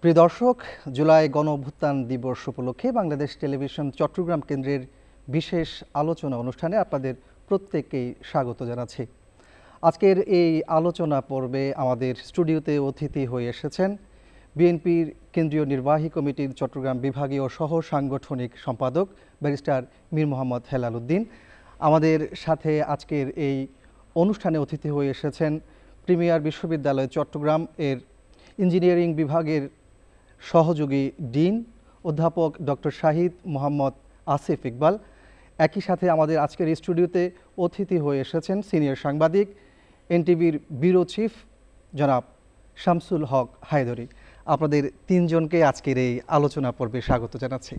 প্রিয় দর্শক, জুলাই গণঅভ্যুত্থান দিবস উপলক্ষে বাংলাদেশ টেলিভিশন চট্টগ্রাম কেন্দ্রের বিশেষ আলোচনা অনুষ্ঠানে আপনাদের প্রত্যেককেই স্বাগত জানাচ্ছি। আজকের এই আলোচনা পর্বে আমাদের স্টুডিওতে অতিথি হয়ে এসেছেন বিএনপির কেন্দ্রীয় নির্বাহী কমিটির চট্টগ্রাম বিভাগীয় সহ সাংগঠনিক সম্পাদক ব্যারিস্টার মীর মোহাম্মদ হেলাল উদ্দিন। আমাদের সাথে আজকের এই অনুষ্ঠানে অতিথি হয়ে এসেছেন প্রিমিয়ার বিশ্ববিদ্যালয় চট্টগ্রাম এর ইঞ্জিনিয়ারিং বিভাগের সহযোগী ডিন অধ্যাপক ডক্টর শাহিদ মোহাম্মদ আসিফ ইকবাল। একই সাথে আমাদের আজকের স্টুডিওতে অতিথি হয়ে এসেছেন সিনিয়র সাংবাদিক এনটিভির ব্যুরো চিফ জনাব শামসুল হক হায়দরি। আপনাদের তিনজনকে আজকের এই আলোচনা পর্বে স্বাগত জানাচ্ছি।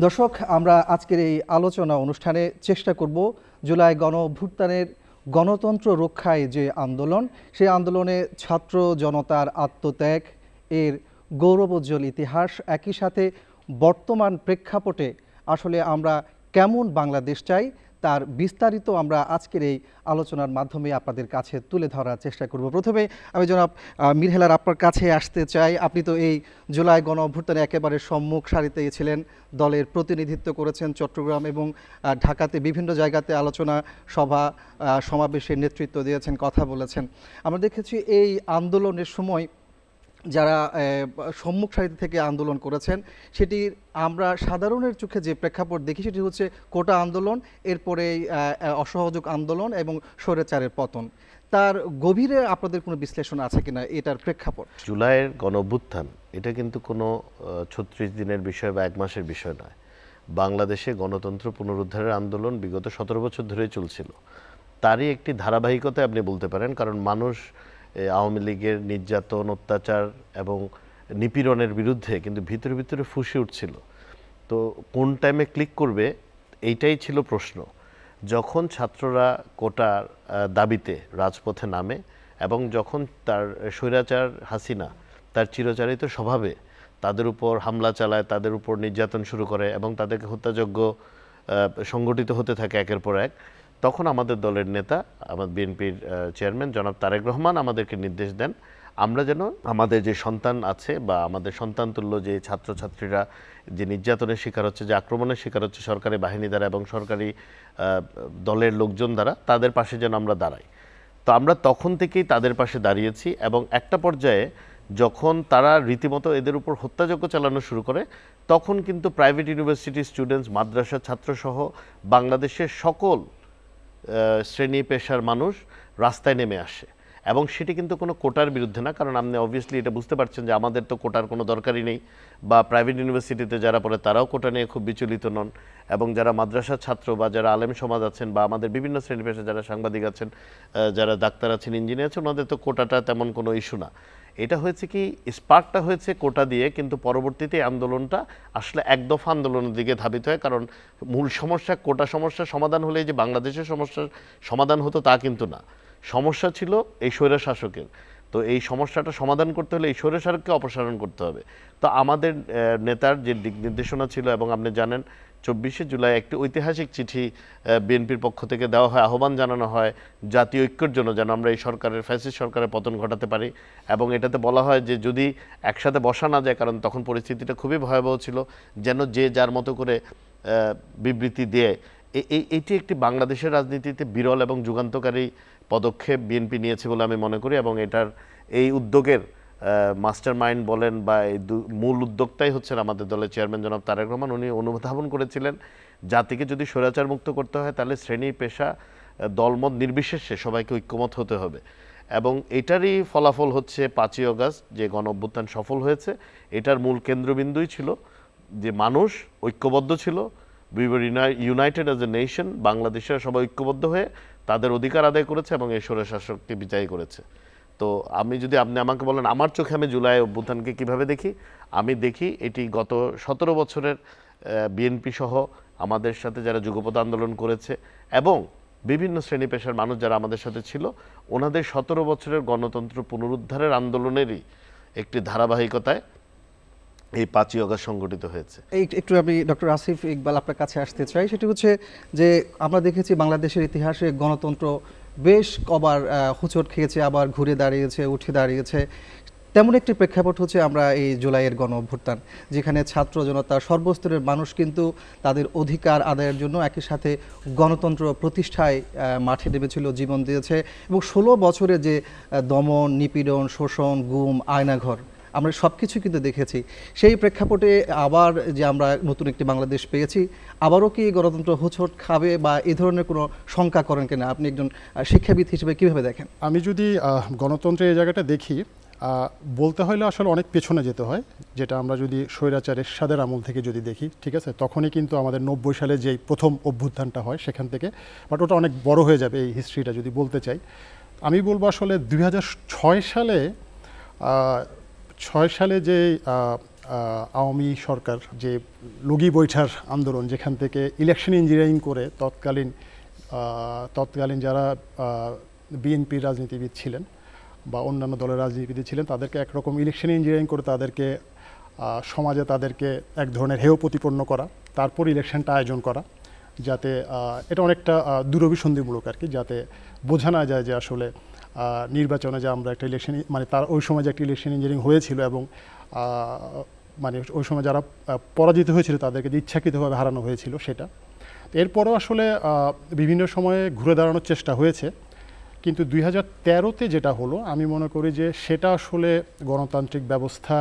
দর্শক, আমরা আজকের এই আলোচনা অনুষ্ঠানে চেষ্টা করব জুলাই গণ অভ্যুত্থানের গণতন্ত্র রক্ষায় যে আন্দোলন, সেই আন্দোলনে ছাত্র জনতার আত্মত্যাগ, এর গৌরবোজ্জ্বল ইতিহাস, একই সাথে বর্তমান প্রেক্ষাপটে আসলে আমরা কেমন বাংলাদেশ চাই তার বিস্তারিত আমরা আজকের এই আলোচনার মাধ্যমে আপনাদের কাছে তুলে ধরার চেষ্টা করব। প্রথমে আমি জনাব মীর হেলাল আপনার কাছে আসতে চাই। আপনি তো এই জুলাই গণ অভ্যুত্থানে একেবারে সম্মুখ সারিতে ছিলেন, দলের প্রতিনিধিত্ব করেছেন চট্টগ্রাম এবং ঢাকাতে বিভিন্ন জায়গাতে আলোচনা সভা সমাবেশের নেতৃত্ব দিয়েছেন, কথা বলেছেন। আমরা দেখেছি এই আন্দোলনের সময় যারা সম্মুখ সারিতে থেকে আন্দোলন করেছেন, সেটির আমরা সাধারণের চোখে যে প্রেক্ষাপট দেখি সেটি হচ্ছে কোটা আন্দোলন, এরপরে অসহযোগ আন্দোলন এবং স্বৈরাচারের পতন। তার গভীরে আপনাদের কোনো বিশ্লেষণ আছে কিনা এটার প্রেক্ষাপট? জুলাইয়ের গণঅভ্যুত্থান এটা কিন্তু কোনো ৩৬ দিনের বিষয় বা এক মাসের বিষয় নয়। বাংলাদেশে গণতন্ত্র পুনরুদ্ধারের আন্দোলন বিগত ১৭ বছর ধরেই চলছিল। তারই একটি ধারাবাহিকতা আপনি বলতে পারেন, কারণ মানুষ আওয়ামী লীগের নির্যাতন, অত্যাচার এবং নিপীড়নের বিরুদ্ধে কিন্তু ভিতরে ভিতরে ফুঁসে উঠছিল। তো কোন টাইমে ক্লিক করবে এইটাই ছিল প্রশ্ন। যখন ছাত্ররা কোটার দাবিতে রাজপথে নামে এবং যখন তার স্বৈরাচার হাসিনা তার চিরচারিত স্বভাবে তাদের উপর হামলা চালায়, তাদের উপর নির্যাতন শুরু করে এবং তাদেরকে হত্যাযজ্ঞ সংগঠিত হতে থাকে একের পর এক, তখন আমাদের দলের নেতা, আমাদের বিএনপির চেয়ারম্যান জনাব তারেক রহমান আমাদেরকে নির্দেশ দেন আমরা যেন আমাদের যে সন্তান আছে বা আমাদের সন্তানতুল্য যে ছাত্রছাত্রীরা যে নির্যাতনের শিকার হচ্ছে, যে আক্রমণের শিকার হচ্ছে সরকারি বাহিনী দ্বারা এবং সরকারি দলের লোকজন দ্বারা, তাদের পাশে যেন আমরা দাঁড়াই। তো আমরা তখন থেকেই তাদের পাশে দাঁড়িয়েছি এবং একটা পর্যায়ে যখন তারা রীতিমতো এদের উপর হত্যাযজ্ঞ চালানো শুরু করে, তখন কিন্তু প্রাইভেট ইউনিভার্সিটির স্টুডেন্টস, মাদ্রাসা ছাত্রসহ বাংলাদেশের সকল শ্রেণী পেশার মানুষ রাস্তায় নেমে আসে। এবং সেটি কিন্তু কোনো কোটার বিরুদ্ধে না, কারণ আপনি অবভিয়াসলি এটা বুঝতে পারছেন যে আমাদের তো কোটার কোনো দরকারই নেই, বা প্রাইভেট ইউনিভার্সিটিতে যারা পড়ে তারাও কোটা নিয়ে খুব বিচলিত নন, এবং যারা মাদ্রাসার ছাত্র বা যারা আলেম সমাজ আছেন বা আমাদের বিভিন্ন শ্রেণী পেশা যারা সাংবাদিক আছেন, যারা ডাক্তার আছেন, ইঞ্জিনিয়ার আছেন, ওনাদের তো কোটাটা তেমন কোনো ইস্যু না। এটা হয়েছে কি, স্পার্কটা হয়েছে কোটা দিয়ে, কিন্তু পরবর্তীতে আন্দোলনটা আসলে একদফা আন্দোলনের দিকে ধাবিত হয়। কারণ মূল সমস্যা, কোটা সমস্যার সমাধান হলে যে বাংলাদেশের সমস্যার সমাধান হতো তা কিন্তু না, সমস্যা ছিল এই স্বৈরশাসকের। তো এই সমস্যাটা সমাধান করতে হলে এই স্বৈরশাসককে অপসারণ করতে হবে। তো আমাদের নেতার যে দিক নির্দেশনা ছিল, এবং আপনি জানেন ২৪শে জুলাই একটি ঐতিহাসিক চিঠি বিএনপির পক্ষ থেকে দেওয়া হয়, আহ্বান জানানো হয় জাতীয় ঐক্যের জন্য, যেন আমরা এই সরকারের, ফ্যাসিস্ট সরকারের পতন ঘটাতে পারি। এবং এটাতে বলা হয় যে যদি একসাথে বসা না যায়, কারণ তখন পরিস্থিতিটা খুবই ভয়াবহ ছিল, যেন যে যার মতো করে বিবৃতি দেয়। এইটি একটি বাংলাদেশের রাজনীতিতে বিরল এবং যুগান্তকারী পদক্ষেপ বিএনপি নিয়েছে বলে আমি মনে করি। এবং এটার এই উদ্যোগের মাস্টার মাইন্ড বলেন বা এই মূল উদ্যোক্তাই হচ্ছেন আমাদের দলের চেয়ারম্যান জনাব তারেক রহমান। উনি অনুধাবন করেছিলেন জাতিকে যদি স্বৈরাচার মুক্ত করতে হয় তাহলে শ্রেণী পেশা দলমত নির্বিশেষে সবাইকে ঐক্যমত হতে হবে। এবং এটারই ফলাফল হচ্ছে ৫ই আগস্ট যে গণ অভ্যুত্থান সফল হয়েছে। এটার মূল কেন্দ্রবিন্দুই ছিল যে মানুষ ঐক্যবদ্ধ ছিল, we were United as a nation. বাংলাদেশের সবাই ঐক্যবদ্ধ হয়ে তাদের অধিকার আদায় করেছে এবং এই স্বৈরশাসককে বিজয়ী করেছে। তো আমি যদি আপনি আমাকে বলেন আমার চোখে আমি জুলাই অভ্যুত্থানকে কীভাবে দেখি, আমি দেখি এটি গত ১৭ বছরের বিএনপি সহ আমাদের সাথে যারা যুগপৎ আন্দোলন করেছে এবং বিভিন্ন শ্রেণী পেশার মানুষ যারা আমাদের সাথে ছিল, ওনাদের ১৭ বছরের গণতন্ত্র পুনরুদ্ধারের আন্দোলনেরই একটি ধারাবাহিকতায় এই ৫ই আগস্ট সংগঠিত হয়েছে। একটু আমি ডক্টর আসিফ ইকবাল আপনার কাছে আসতে চাই। সেটি হচ্ছে যে আমরা দেখেছি বাংলাদেশের ইতিহাসে গণতন্ত্র বেশ কবার হোঁচট খেয়েছে, আবার ঘুরে দাঁড়িয়েছে, উঠে দাঁড়িয়েছে। তেমন একটি প্রেক্ষাপট হচ্ছে আমরা এই জুলাইয়ের গণ অভ্যুত্থান, যেখানে ছাত্র জনতা সর্বস্তরের মানুষ কিন্তু তাদের অধিকার আদায়ের জন্য একই সাথে গণতন্ত্র প্রতিষ্ঠায় মাঠে নেমেছিল, জীবন দিয়েছে। এবং 16 বছরে যে দমন, নিপীড়ন, শোষণ, গুম, আয়নাঘর, আমরা সব কিছু কিন্তু দেখেছি। সেই প্রেক্ষাপটে আবার যে আমরা নতুন একটি বাংলাদেশ পেয়েছি, আবারও কি গণতন্ত্র হোঁচট খাবে বা এই ধরনের কোনো শঙ্কা করেন কিনা? আপনি একজন শিক্ষাবিদ হিসেবে কীভাবে দেখেন? আমি যদি গণতন্ত্রের এই জায়গাটা দেখি, বলতে হলে আসলে অনেক পেছনে যেতে হয়। যেটা আমরা যদি স্বৈরাচার এরশাদের আমল থেকে যদি দেখি, ঠিক আছে, তখনই কিন্তু আমাদের 90 সালে যেই প্রথম অভ্যুত্থানটা হয় সেখান থেকে, বাট ওটা অনেক বড় হয়ে যাবে এই হিস্ট্রিটা যদি বলতে চাই। আমি বলবো আসলে 2006 সালে 6 সালে যে আওয়ামী সরকার যে লগি বৈঠার আন্দোলন, যেখান থেকে ইলেকশন ইঞ্জিনিয়ারিং করে তৎকালীন যারা বিএনপির রাজনীতিবিদ ছিলেন বা অন্যান্য দলের রাজনীতিবিদ ছিলেন, তাদেরকে একরকম ইলেকশন ইঞ্জিনিয়ারিং করে তাদেরকে সমাজে তাদেরকে এক ধরনের হেয় প্রতিপন্ন করা, তারপর ইলেকশনটা আয়োজন করা, যাতে এটা অনেকটা দূরভিসন্ধিমূলক আর কি, যাতে বোঝা না যায় যে আসলে নির্বাচনে যে আমরা একটা ইলেকশন, মানে তার ওই সময় যে একটা ইলেকশন ইঞ্জিনিয়ারিং হয়েছিল এবং মানে ওই সময় যারা পরাজিত হয়েছিল তাদেরকে যে ইচ্ছাকৃতভাবে হারানো হয়েছিল সেটা। এরপরেও আসলে বিভিন্ন সময়ে ঘুরে দাঁড়ানোর চেষ্টা হয়েছে, কিন্তু 2013-তে যেটা হলো, আমি মনে করি যে সেটা আসলে গণতান্ত্রিক ব্যবস্থা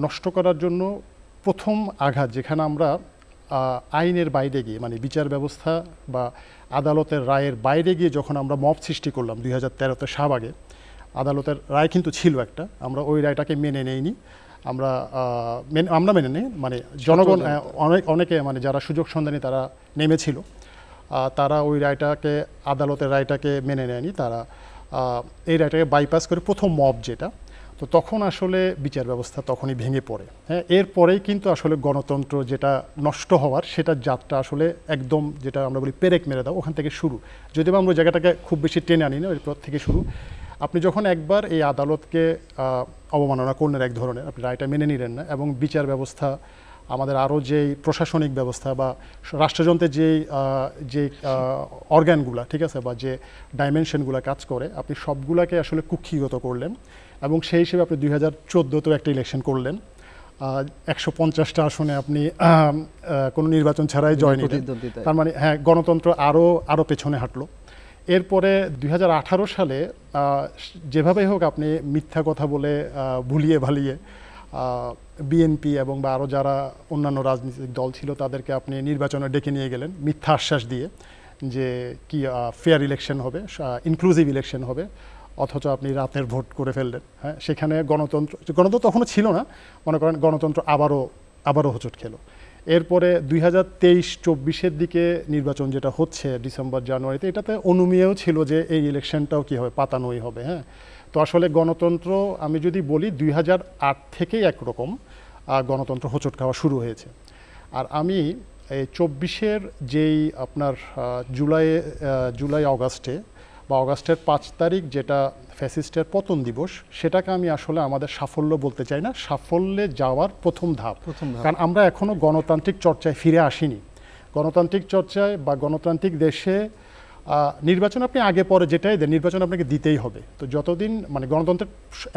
নষ্ট করার জন্য প্রথম আঘাত। যেখানে আমরা আইনের বাইরে গিয়ে, মানে বিচার ব্যবস্থা বা আদালতের রায়ের বাইরে গিয়ে যখন আমরা মব সৃষ্টি করলাম 2013-তে শাহবাগে, আদালতের রায় কিন্তু ছিল একটা, আমরা ওই রায়টাকে মেনে নেইনি। আমরা মেনে নেই, মানে জনগণ অনেকে, মানে যারা সুযোগ সন্ধানী তারা নেমেছিল, তারা ওই রায়টাকে, আদালতের রায়টাকে মেনে নেয়নি। তারা এই রায়টাকে বাইপাস করে প্রথম মব যেটা, তো তখন আসলে বিচার ব্যবস্থা তখনই ভেঙে পড়ে। হ্যাঁ, এরপরেই কিন্তু আসলে গণতন্ত্র যেটা নষ্ট হওয়ার, সেটা যাত্রা আসলে একদম, যেটা আমরা বলি পেরেক মেরে দাও, ওখান থেকে শুরু। যদিও আমরা ওই জায়গাটাকে খুব বেশি টেনে আনি না, এরপর থেকে শুরু। আপনি যখন একবার এই আদালতকে অবমাননা করলেন এক ধরনের, আপনি রায়টা মেনে নিলেন না, এবং বিচার ব্যবস্থা, আমাদের আরও যেই প্রশাসনিক ব্যবস্থা বা রাষ্ট্রযন্ত্রের যে অর্গানগুলো, ঠিক আছে, বা যে ডাইমেনশনগুলো কাজ করে, আপনি সবগুলাকে আসলে কুক্ষিগত করলেন। এবং সেই হিসেবে আপনি 2014-তেও একটা ইলেকশন করলেন, 150টা আসনে আপনি কোনো নির্বাচন ছাড়াই জয় নিলেন। তার মানে হ্যাঁ, গণতন্ত্র আরও পেছনে হাঁটলো। এরপরে 2018 সালে যেভাবেই হোক আপনি মিথ্যা কথা বলে, ভুলিয়ে ভালিয়ে বিএনপি এবং বা আরও যারা অন্যান্য রাজনৈতিক দল ছিল তাদেরকে আপনি নির্বাচনে ডেকে নিয়ে গেলেন মিথ্যা আশ্বাস দিয়ে যে কি ফেয়ার ইলেকশন হবে, ইনক্লুসিভ ইলেকশন হবে, অথচ আপনি রাতের ভোট করে ফেললেন। হ্যাঁ, সেখানে গণতন্ত্র তখনও ছিল না, মনে করেন গণতন্ত্র আবারও হোঁচট খেলো। এরপরে 2023-24-এর দিকে নির্বাচন যেটা হচ্ছে ডিসেম্বর জানুয়ারিতে, এটাতে অনুমেয় ছিল যে এই ইলেকশনটাও কী হবে, পাতানোই হবে। হ্যাঁ, তো আসলে গণতন্ত্র, আমি যদি বলি 2008 থেকেই একরকম গণতন্ত্র হোঁচট খাওয়া শুরু হয়েছে। আর আমি এই 24-এর যেই আপনার জুলাই অগাস্টে বা অগাস্টের 5 তারিখ যেটা ফ্যাসিস্টের পতন দিবস, সেটাকে আমি আসলে আমাদের সাফল্য বলতে চাই না, সাফল্যে যাওয়ার প্রথম ধাপ। কারণ আমরা এখনও গণতান্ত্রিক চর্চায় ফিরে আসিনি। গণতান্ত্রিক চর্চায় বা গণতান্ত্রিক দেশে নির্বাচন আপনি আগে পরে যেটাই দেন, নির্বাচন আপনাকে দিতেই হবে। তো যতদিন, মানে গণতন্ত্রের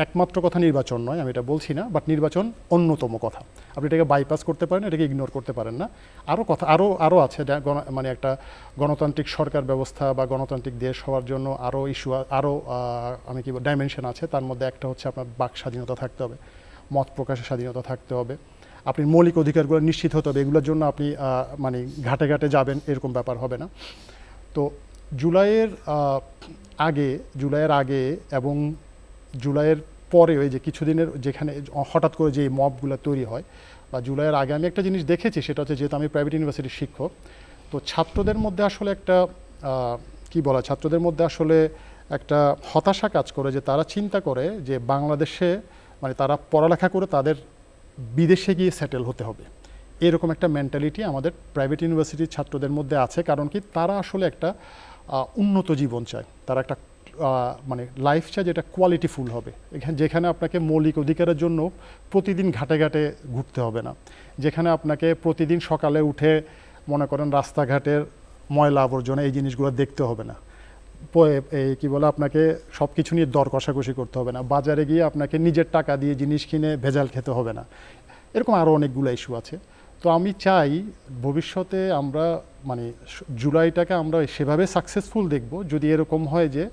একমাত্র কথা নির্বাচন নয়, আমি এটা বলছি না, বাট নির্বাচন অন্যতম কথা। আপনি এটাকে বাইপাস করতে পারেন, এটাকে ইগনোর করতে পারেন না। আরও কথা আরও আছে, মানে একটা গণতান্ত্রিক সরকার ব্যবস্থা বা গণতান্ত্রিক দেশ হওয়ার জন্য আরও ইস্যু, আরও আমি কি ডাইমেনশন আছে। তার মধ্যে একটা হচ্ছে আপনার বাক স্বাধীনতা থাকতে হবে, মত প্রকাশের স্বাধীনতা থাকতে হবে, আপনি মৌলিক অধিকারগুলো নিশ্চিত হতে হবে। এগুলোর জন্য আপনি মানে ঘাটে ঘাটে যাবেন এরকম ব্যাপার হবে না। তো জুলাইয়ের আগে এবং জুলাইয়ের পরে ওই যে কিছুদিনের যেখানে হঠাৎ করে যে মবগুলো তৈরি হয়, বা জুলাইয়ের আগে আমি একটা জিনিস দেখেছি, সেটা হচ্ছে, যেহেতু আমি প্রাইভেট ইউনিভার্সিটির শিক্ষক, তো ছাত্রদের মধ্যে আসলে একটা ছাত্রদের মধ্যে আসলে একটা হতাশা কাজ করে, যে তারা চিন্তা করে যে বাংলাদেশে, মানে তারা পড়ালেখা করে তাদের বিদেশে গিয়ে সেটেল হতে হবে, এরকম একটা মেন্টালিটি আমাদের প্রাইভেট ইউনিভার্সিটির ছাত্রদের মধ্যে আছে। কারণ কি, তারা আসলে একটা উন্নত জীবন চায়, তারা একটা মানে লাইফ চায় যেটা কোয়ালিটিফুল হবে, যেখানে আপনাকে মৌলিক অধিকারের জন্য প্রতিদিন ঘাটে ঘাটে ঘুরতে হবে না, যেখানে আপনাকে প্রতিদিন সকালে উঠে মনে করেন রাস্তাঘাটের ময়লা আবর্জনা এই জিনিসগুলো দেখতে হবে না। এই কি বলে আপনাকে সব কিছু নিয়ে দর কষাকষি করতে হবে না, বাজারে গিয়ে আপনাকে নিজের টাকা দিয়ে জিনিস কিনে ভেজাল খেতে হবে না, এরকম আরও অনেকগুলো ইস্যু আছে। তো আমি চাই ভবিষ্যতে আমরা মানে জুলাইটাকে আমরা সেভাবে সাকসেসফুল দেখব যদি এরকম হয় যে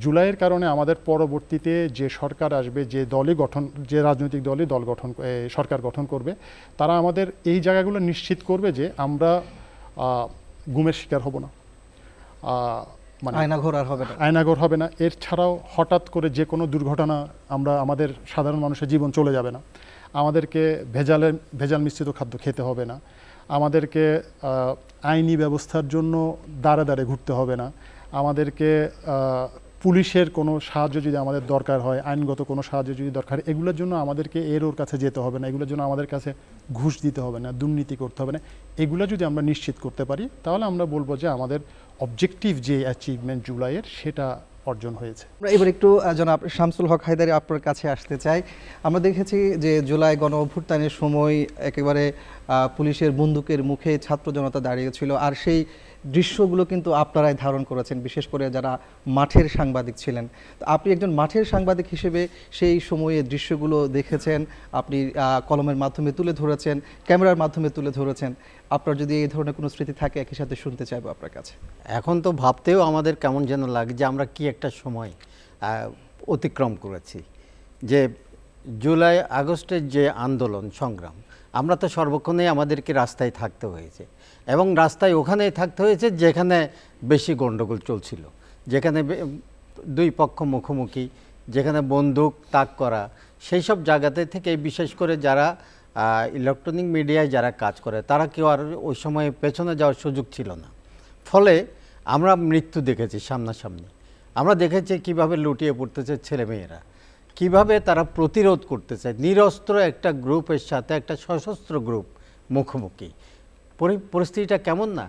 জুলাইয়ের কারণে আমাদের পরবর্তীতে যে সরকার আসবে, যে রাজনৈতিক দলই সরকার গঠন করবে, তারা আমাদের এই জায়গাগুলো নিশ্চিত করবে যে আমরা গুমের শিকার হব না, মানে আয়নাঘর হবে না। এর ছাড়াও হঠাৎ করে যে কোনো দুর্ঘটনা আমাদের সাধারণ মানুষের জীবন চলে যাবে না, আমাদেরকে ভেজাল মিশ্রিত খাদ্য খেতে হবে না, আমাদেরকে আইনি ব্যবস্থার জন্য দাঁড়ে দাঁড়ে ঘুরতে হবে না, আমাদেরকে পুলিশের কোনো সাহায্য যদি আমাদের দরকার হয়, আইনগত কোনো সাহায্য যদি দরকার, এগুলোর জন্য আমাদেরকে ওর কাছে যেতে হবে না, এগুলোর জন্য আমাদের কাছে ঘুষ দিতে হবে না, দুর্নীতি করতে হবে না। এগুলো যদি আমরা নিশ্চিত করতে পারি তাহলে আমরা বলবো যে আমাদের অবজেক্টিভ যে অ্যাচিভমেন্ট জুলাইয়ের সেটা অর্জন হয়েছে। এবার একটু জনাব শামসুল হক হায়দারি আপনার কাছে আসতে চাই। আমরা দেখেছি যে জুলাই গণ অভ্যুত্থানের সময় একেবারে পুলিশের বন্দুকের মুখে ছাত্র জনতা দাঁড়িয়েছিল, আর সেই দৃশ্যগুলো কিন্তু আপনারাই ধারণ করেছেন, বিশেষ করে যারা মাঠের সাংবাদিক ছিলেন। তো আপনি একজন মাঠের সাংবাদিক হিসেবে সেই সময়ে দৃশ্যগুলো দেখেছেন, আপনি কলমের মাধ্যমে তুলে ধরেছেন, ক্যামেরার মাধ্যমে তুলে ধরেছেন। আপনার যদি এই ধরনের কোনো স্মৃতি থাকে একই সাথে শুনতে চাইবো আপনার কাছে। এখন তো ভাবতেও আমাদের কেমন যেন লাগে যে আমরা কি একটা সময় অতিক্রম করেছি। যে জুলাই আগস্টের যে আন্দোলন সংগ্রাম, আমরা তো সর্বক্ষণেই আমাদেরকে রাস্তায় থাকতে হয়েছে, এবং রাস্তায় ওখানেই থাকতে হয়েছে যেখানে বেশি গণ্ডগোল চলছিল, যেখানে দুই পক্ষ মুখোমুখি, যেখানে বন্দুক তাক করা, সেই সব জায়গাতে থেকে বিশেষ করে যারা ইলেকট্রনিক মিডিয়ায় যারা কাজ করে তারা কেউ আর ওই সময় পেছনে যাওয়ার সুযোগ ছিল না। ফলে আমরা মৃত্যু দেখেছি সামনাসামনি, আমরা দেখেছি কিভাবে লুটিয়ে পড়তেছে ছেলেমেয়েরা, কিভাবে তারা প্রতিরোধ করতেছে নিরস্ত্র একটা গ্রুপের সাথে একটা সশস্ত্র গ্রুপ মুখোমুখি। পরিস্থিতিটা কেমন না,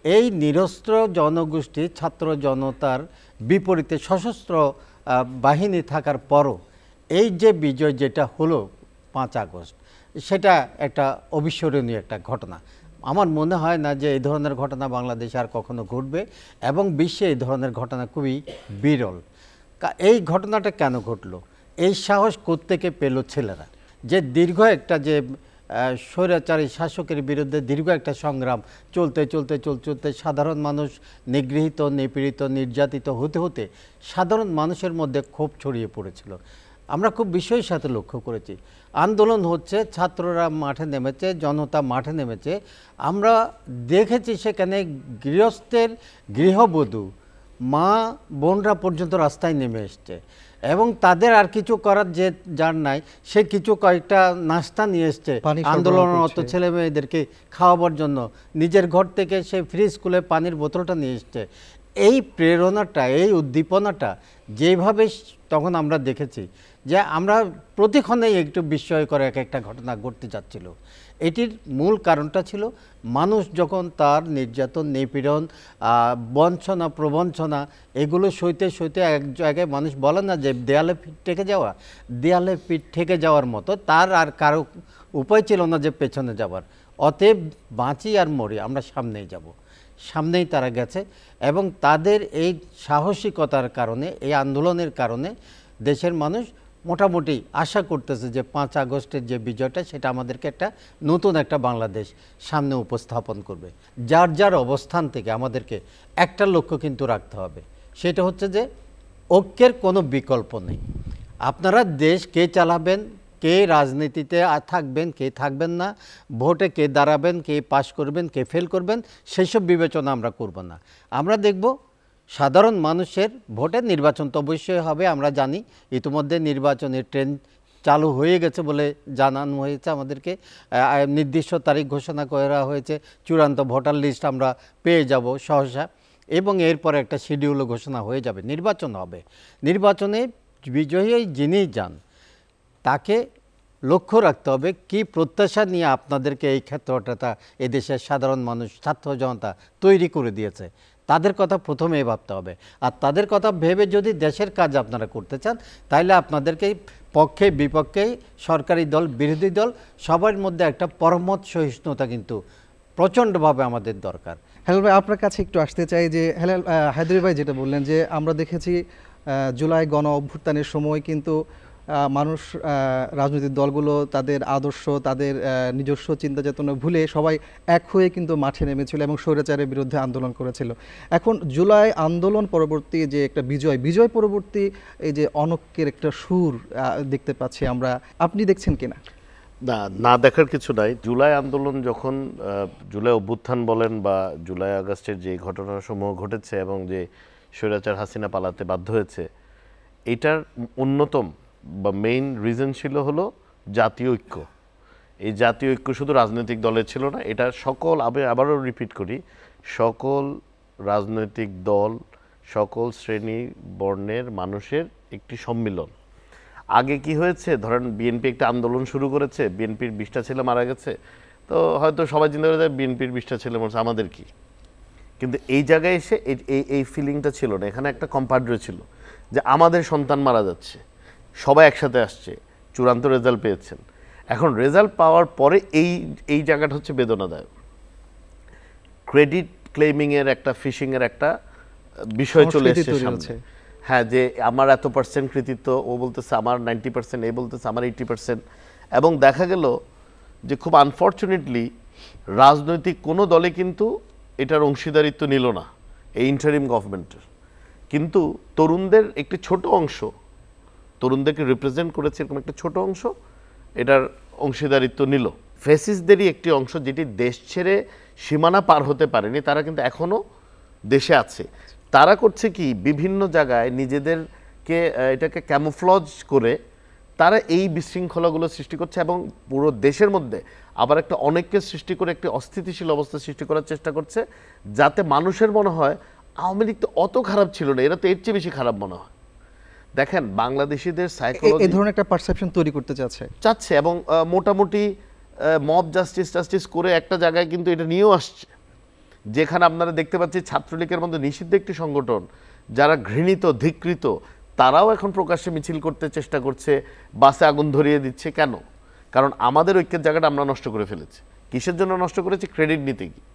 এই নিরস্ত্র জনগোষ্ঠী ছাত্র জনতার বিপরীতে সশস্ত্র বাহিনী থাকার পরও এই যে বিজয় যেটা হলো 5 আগস্ট, সেটা একটা অবিস্মরণীয় একটা ঘটনা। আমার মনে হয় না যে এই ধরনের ঘটনা বাংলাদেশে আর কখনো ঘটবে, এবং বিশ্বে এই ধরনের ঘটনা খুবই বিরল। এই ঘটনাটা কেন ঘটলো, এই সাহস কোত্থেকে পেল ছেলেরা? যে দীর্ঘ একটা যে স্বৈরাচারী শাসকের বিরুদ্ধে দীর্ঘ একটা সংগ্রাম চলতে সাধারণ মানুষ নিগৃহীত, নিপীড়িত, নির্যাতিত হতে হতে সাধারণ মানুষের মধ্যে ক্ষোভ ছড়িয়ে পড়েছিল। আমরা খুব বিষয়ের সাথে লক্ষ্য করেছি, আন্দোলন হচ্ছে, ছাত্ররা মাঠে নেমেছে, জনতা মাঠে নেমেছে, আমরা দেখেছি সেখানে গৃহস্থের গৃহবধূ মা বোনরা পর্যন্ত রাস্তায় নেমে এসছে, এবং তাদের আর কিছু করার যে যার নাই সে কিছু কয়েকটা নাস্তা নিয়ে এসছে আন্দোলনরত ছেলে মেয়েদেরকে খাওয়াবার জন্য, নিজের ঘর থেকে সে ফ্রি স্কুলে পানির বোতলটা নিয়ে এসছে। এই প্রেরণাটা, এই উদ্দীপনাটা যেভাবে তখন আমরা দেখেছি যে আমরা প্রতিক্ষণেই একটু বিস্ময়কর একটা ঘটনা ঘটতে যাচ্ছিল। এটির মূল কারণটা ছিল মানুষ যখন তার নির্যাতন, নিপীড়ন, বঞ্চনা, প্রবঞ্চনা এগুলো সইতে সইতে এক জায়গায় মানুষ বলে না যে দেয়ালে পিঠ ঠেকে যাওয়ার মতো, তার আর কারো উপায় ছিল না যে পেছনে যাওয়ার। অতএব বাঁচি আর মরি, আমরা সামনেই যাব। সামনেই তারা গেছে, এবং তাদের এই সাহসিকতার কারণে, এই আন্দোলনের কারণে দেশের মানুষ মোটামুটি আশা করতেছে যে 5 আগস্টের যে বিজয়টা সেটা আমাদেরকে একটা নতুন একটা বাংলাদেশ সামনে উপস্থাপন করবে। যার যার অবস্থান থেকে আমাদেরকে একটা লক্ষ্য কিন্তু রাখতে হবে, সেটা হচ্ছে যে ঐক্যের কোনো বিকল্প নেই। আপনারা দেশ কে চালাবেন, কে রাজনীতিতে থাকবেন, কে থাকবেন না, ভোটে কে দাঁড়াবেন, কে পাশ করবেন, কে ফেল করবেন, সেই সব বিবেচনা আমরা করব না। আমরা দেখব সাধারণ মানুষের ভোটে নির্বাচন তো অবশ্যই হবে। আমরা জানি ইতিমধ্যে নির্বাচনের ট্রেন্ড চালু হয়ে গেছে বলে জানানো হয়েছে আমাদেরকে, নির্দিষ্ট তারিখ ঘোষণা করা হয়েছে, চূড়ান্ত ভোটার লিস্ট আমরা পেয়ে যাব সহসা, এবং এরপরে একটা শিডিউলও ঘোষণা হয়ে যাবে, নির্বাচন হবে। নির্বাচনে বিজয়ী যিনি যান তাকে লক্ষ্য রাখতে হবে কি প্রত্যাশা নিয়ে আপনাদেরকে এই ক্ষেত্রটা এদেশের সাধারণ মানুষ, ছাত্র জনতা তৈরি করে দিয়েছে, তাদের কথা প্রথমে ভাবতে হবে। আর তাদের কথা ভেবে যদি দেশের কাজ আপনারা করতে চান, তাহলে আপনাদেরকে পক্ষে বিপক্ষে, সরকারি দল, বিরোধী দল, সবার মধ্যে একটা পরমত সহিষ্ণুতা কিন্তু প্রচণ্ডভাবে আমাদের দরকার। হেলাল ভাই, আপনার কাছে একটু আসতে চাই যে হায়দরি ভাই যেটা বললেন যে আমরা দেখেছি জুলাই গণ অভ্যুত্থানের সময় কিন্তু মানুষ, রাজনৈতিক দলগুলো তাদের আদর্শ, তাদের নিজস্ব চিন্তা চেতনা ভুলে সবাই এক হয়ে কিন্তু মাঠে নেমেছিল এবং স্বৈরাচারের বিরুদ্ধে আন্দোলন করেছিল। এখন জুলাই আন্দোলন পরবর্তী যে একটা বিজয় পরবর্তী এই যে অনৈক্যের একটা সুর দেখতে পাচ্ছি আমরা, আপনি দেখছেন কিনা? না, না দেখার কিছু নাই। জুলাই আন্দোলন যখন জুলাই অভ্যুত্থান বলেন বা জুলাই আগস্টের যে ঘটনাসমূহ ঘটেছে এবং যে স্বৈরাচার হাসিনা পালাতে বাধ্য হয়েছে, এটার অন্যতম বা মেইন রিজন ছিল হলো জাতীয় ঐক্য। এই জাতীয় ঐক্য শুধু রাজনৈতিক দলের ছিল না, এটা সকল, আমি আবারও রিপিট করি, সকল রাজনৈতিক দল, সকল শ্রেণী বর্ণের মানুষের একটি সম্মিলন। আগে কি হয়েছে, ধরেন বিএনপি একটা আন্দোলন শুরু করেছে, বিএনপির 20টা ছেলে মারা গেছে, তো হয়তো সবাই চিন্তা করে বিএনপির 20টা ছেলে মরছে, আমাদের কি? কিন্তু এই জায়গায় এসে এই ফিলিংটা ছিল না। এখানে একটা কম্পাড্রে ছিল যে আমাদের সন্তান মারা যাচ্ছে, সবাই একসাথে আসছে, চূড়ান্ত রেজাল্ট পেয়েছেন। এখন রেজাল্ট পাওয়ার পরে এই জায়গাটা হচ্ছে বেদনাদায়ক। ক্রেডিট ক্লেমিংয়ের একটা, ফিশিংয়ের একটা বিষয় চলে এসেছে সামনে। হ্যাঁ, যে আমার এত % কৃতিত্ব, ও বলতেছে আমার 90%, এ বলতেছে আমার 80%। এবং দেখা গেল যে খুব আনফর্চুনেটলি রাজনৈতিক কোনো দলে কিন্তু এটার অংশীদারিত্ব নিল না এই ইন্টারিম গভর্নমেন্টের। কিন্তু তরুণদের একটি ছোট অংশ, তরুণদেরকে রিপ্রেজেন্ট করেছে এরকম একটা ছোট অংশ এটার অংশীদারিত্ব নিল। ফ্যাসিস্টদেরই একটি অংশ যেটি দেশ ছেড়ে সীমানা পার হতে পারেনি, তারা কিন্তু এখনও দেশে আছে। তারা করছে কি, বিভিন্ন জায়গায় নিজেদেরকে এটাকে ক্যামোফ্লজ করে তারা এই বিশৃঙ্খলাগুলো সৃষ্টি করছে এবং পুরো দেশের মধ্যে আবার একটা অনেককে সৃষ্টি করে একটি অস্থিতিশীল অবস্থা সৃষ্টি করার চেষ্টা করছে, যাতে মানুষের মনে হয় আওয়ামী লীগ তো অত খারাপ ছিল না, এরা তো এর চেয়ে বেশি খারাপ মনে হয়। দেখেন, বাংলাদেশিদের সাইকোলজি এই ধরনের একটা পারসেপশন তৈরি করতে চাচ্ছে এবং মোটামুটি মব জাস্টিস করে একটা জায়গায় কিন্তু এটা নিয়েও আসছে, যেখানে আপনারা দেখতে পাচ্ছি ছাত্রলীগের মধ্যে নিষিদ্ধ একটি সংগঠন, যারা ঘৃণিত, ধিকৃত, তারাও এখন প্রকাশ্যে মিছিল করতে চেষ্টা করছে, বাসে আগুন ধরিয়ে দিচ্ছে। কেন? কারণ আমাদের ঐক্যের জায়গাটা আমরা নষ্ট করে ফেলেছি। কিসের জন্য নষ্ট করেছি? ক্রেডিট নিতে গিয়ে,